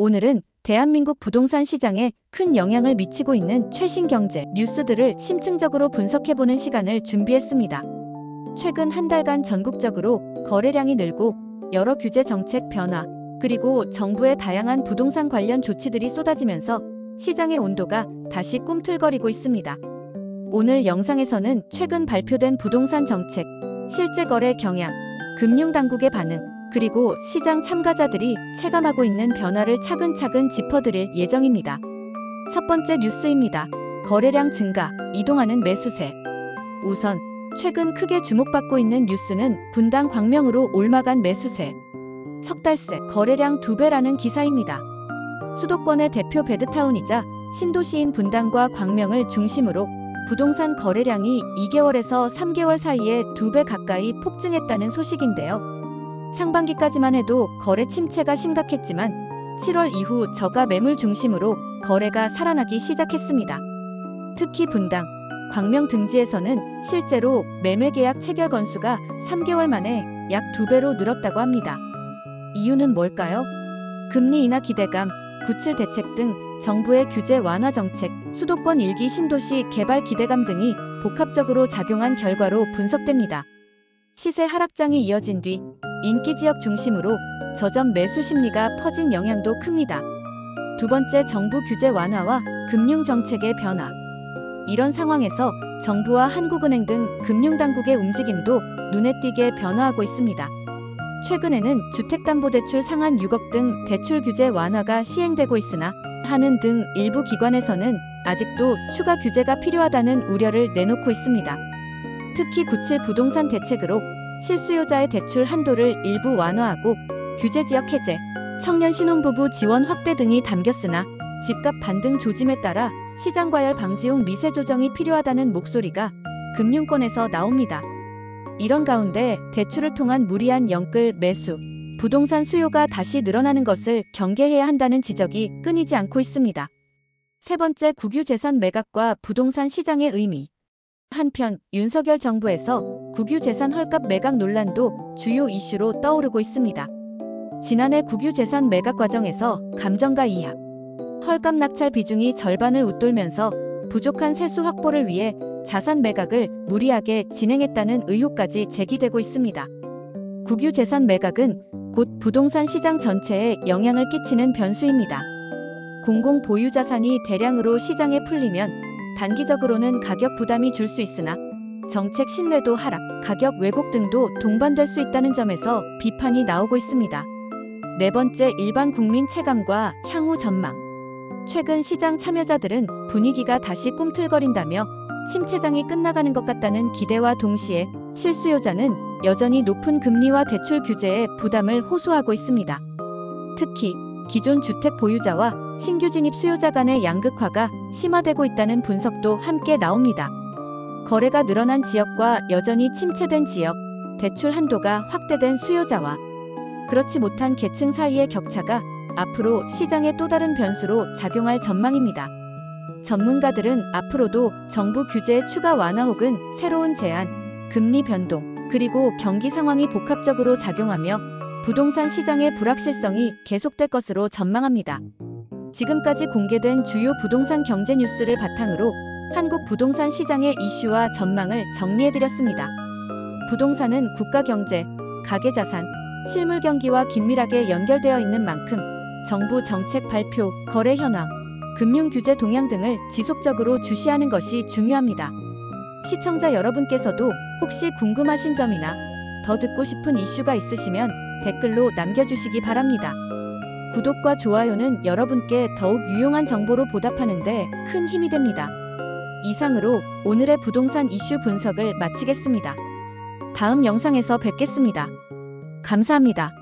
오늘은 대한민국 부동산 시장에 큰 영향을 미치고 있는 최신 경제 뉴스들을 심층적으로 분석해보는 시간을 준비했습니다. 최근 한 달간 전국적으로 거래량이 늘고 여러 규제 정책 변화, 그리고 정부의 다양한 부동산 관련 조치들이 쏟아지면서 시장의 온도가 다시 꿈틀거리고 있습니다. 오늘 영상에서는 최근 발표된 부동산 정책, 실제 거래 경향, 금융당국의 반응, 그리고 시장 참가자들이 체감하고 있는 변화를 차근차근 짚어드릴 예정입니다. 첫 번째 뉴스입니다. 거래량 증가, 이동하는 매수세. 우선 최근 크게 주목받고 있는 뉴스는 분당 광명으로 올마간 매수세. 석 달 새 거래량 2배라는 기사입니다. 수도권의 대표 베드타운이자 신도시인 분당과 광명을 중심으로 부동산 거래량이 2개월에서 3개월 사이에 2배 가까이 폭증했다는 소식인데요. 상반기까지만 해도 거래 침체가 심각했지만 7월 이후 저가 매물 중심으로 거래가 살아나기 시작했습니다. 특히 분당, 광명 등지에서는 실제로 매매 계약 체결 건수가 3개월 만에 약 2배로 늘었다고 합니다. 이유는 뭘까요? 금리 인하 기대감, 구칠 대책 등 정부의 규제 완화 정책, 수도권 일기 신도시 개발 기대감 등이 복합적으로 작용한 결과로 분석됩니다. 시세 하락장이 이어진 뒤 인기 지역 중심으로 저점 매수 심리가 퍼진 영향도 큽니다. 두 번째, 정부 규제 완화와 금융 정책의 변화. 이런 상황에서 정부와 한국은행 등 금융당국의 움직임도 눈에 띄게 변화하고 있습니다. 최근에는 주택담보대출 상한 6억 등 대출 규제 완화가 시행되고 있으나 한은 등 일부 기관에서는 아직도 추가 규제가 필요하다는 우려를 내놓고 있습니다. 특히 97 부동산 대책으로 실수요자의 대출 한도를 일부 완화하고 규제 지역 해제, 청년 신혼부부 지원 확대 등이 담겼으나 집값 반등 조짐에 따라 시장 과열 방지용 미세 조정이 필요하다는 목소리가 금융권에서 나옵니다. 이런 가운데 대출을 통한 무리한 영끌 매수, 부동산 수요가 다시 늘어나는 것을 경계해야 한다는 지적이 끊이지 않고 있습니다. 세 번째, 국유 재산 매각과 부동산 시장의 의미. 한편 윤석열 정부에서 국유 재산 헐값 매각 논란도 주요 이슈로 떠오르고 있습니다. 지난해 국유 재산 매각 과정에서 감정가 이하, 헐값 낙찰 비중이 절반을 웃돌면서 부족한 세수 확보를 위해 자산 매각을 무리하게 진행했다는 의혹까지 제기되고 있습니다. 국유 재산 매각은 곧 부동산 시장 전체에 영향을 끼치는 변수입니다. 공공 보유 자산이 대량으로 시장에 풀리면 단기적으로는 가격 부담이 줄 수 있으나 정책 신뢰도 하락, 가격 왜곡 등도 동반될 수 있다는 점에서 비판이 나오고 있습니다. 네 번째, 일반 국민 체감과 향후 전망. 최근 시장 참여자들은 분위기가 다시 꿈틀거린다며 침체장이 끝나가는 것 같다는 기대와 동시에 실수요자는 여전히 높은 금리와 대출 규제에 부담을 호소하고 있습니다. 특히 기존 주택 보유자와 신규 진입 수요자 간의 양극화가 심화되고 있다는 분석도 함께 나옵니다. 거래가 늘어난 지역과 여전히 침체된 지역, 대출 한도가 확대된 수요자와 그렇지 못한 계층 사이의 격차가 앞으로 시장의 또 다른 변수로 작용할 전망입니다. 전문가들은 앞으로도 정부 규제의 추가 완화 혹은 새로운 제한, 금리 변동, 그리고 경기 상황이 복합적으로 작용하며 부동산 시장의 불확실성이 계속될 것으로 전망합니다. 지금까지 공개된 주요 부동산 경제 뉴스를 바탕으로 한국 부동산 시장의 이슈와 전망을 정리해드렸습니다. 부동산은 국가 경제, 가계 자산, 실물 경기와 긴밀하게 연결되어 있는 만큼 정부 정책 발표, 거래 현황, 금융 규제 동향 등을 지속적으로 주시하는 것이 중요합니다. 시청자 여러분께서도 혹시 궁금하신 점이나 더 듣고 싶은 이슈가 있으시면 댓글로 남겨주시기 바랍니다. 구독과 좋아요는 여러분께 더욱 유용한 정보로 보답하는 데 큰 힘이 됩니다. 이상으로 오늘의 부동산 이슈 분석을 마치겠습니다. 다음 영상에서 뵙겠습니다. 감사합니다.